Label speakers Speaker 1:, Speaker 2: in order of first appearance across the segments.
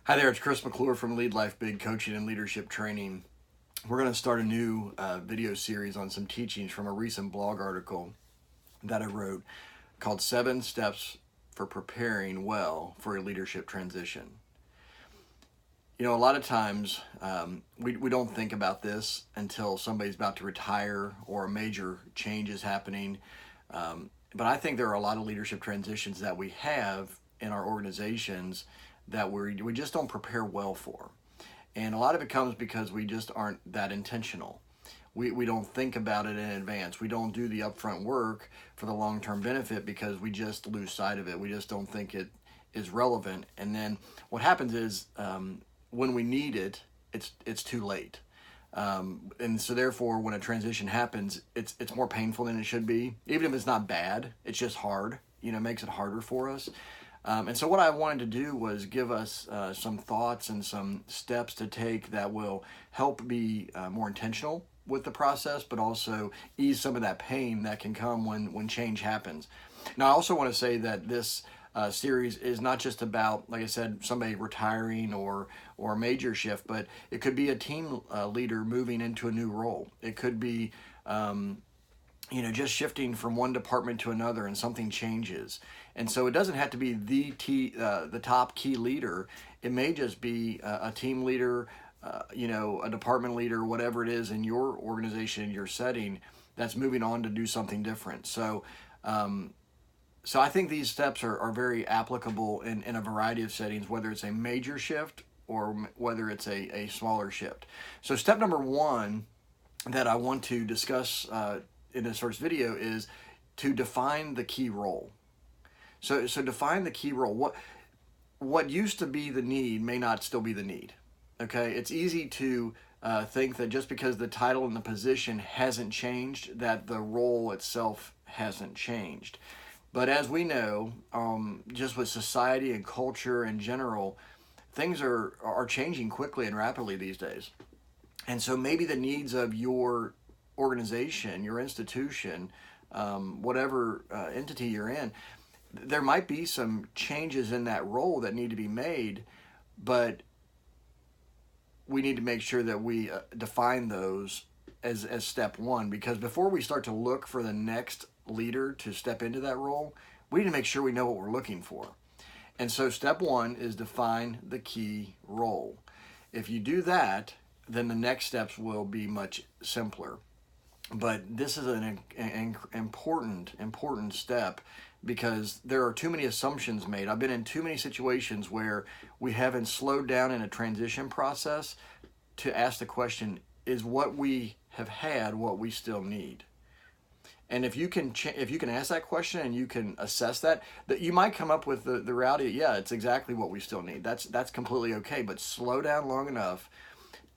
Speaker 1: Hi there, it's Chris McClure from Lead Life Big Coaching and Leadership Training. We're going to start a new video series on some teachings from a recent blog article that I wrote called 7 Steps for Preparing Well for a Leadership Transition. You know, a lot of times we don't think about this until somebody's about to retire or a major change is happening. But I think there are a lot of leadership transitions that we have in our organizations that we just don't prepare well for. And a lot of it comes because we just aren't that intentional. We don't think about it in advance. We don't do the upfront work for the long-term benefit because we just lose sight of it. We just don't think it is relevant. And then what happens is when we need it, it's too late. And so therefore, when a transition happens, it's more painful than it should be. Even if it's not bad, it's just hard. You know, it makes it harder for us. And so what I wanted to do was give us some thoughts and some steps to take that will help be more intentional with the process, but also ease some of that pain that can come when change happens. Now, I also want to say that this series is not just about, like I said, somebody retiring or a major shift, but it could be a team leader moving into a new role. It could be just shifting from one department to another and something changes. And so it doesn't have to be the top key leader. It may just be a team leader, a department leader, whatever it is in your organization, in your setting, that's moving on to do something different. So I think these steps are very applicable in a variety of settings, whether it's a major shift or whether it's a smaller shift. So step number one that I want to discuss in this first video is to define the key role. So define the key role. What used to be the need may not still be the need. Okay, it's easy to think that just because the title and the position hasn't changed, that the role itself hasn't changed. But as we know, just with society and culture in general, things are changing quickly and rapidly these days. And so maybe the needs of your organization, your institution, whatever entity you're in, there might be some changes in that role that need to be made, but we need to make sure that we define those as step one, because before we start to look for the next leader to step into that role, we need to make sure we know what we're looking for. And so step one is define the key role. If you do that, then the next steps will be much simpler. But this is an important step because there are too many assumptions made. I've been in too many situations where we haven't slowed down in a transition process to ask the question, is what we have had what we still need? And if you can ask that question and you can assess that you might come up with the reality, yeah, it's exactly what we still need. That's completely okay, but slow down long enough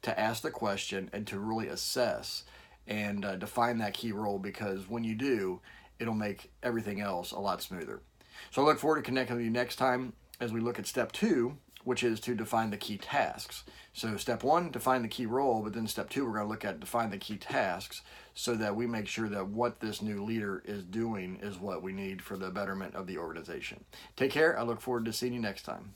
Speaker 1: to ask the question and to really assess and define that key role, because when you do, it'll make everything else a lot smoother. So I look forward to connecting with you next time as we look at step two, which is to define the key tasks. So step one, define the key role, but then step two, we're going to look at define the key tasks so that we make sure that what this new leader is doing is what we need for the betterment of the organization. Take care. I look forward to seeing you next time.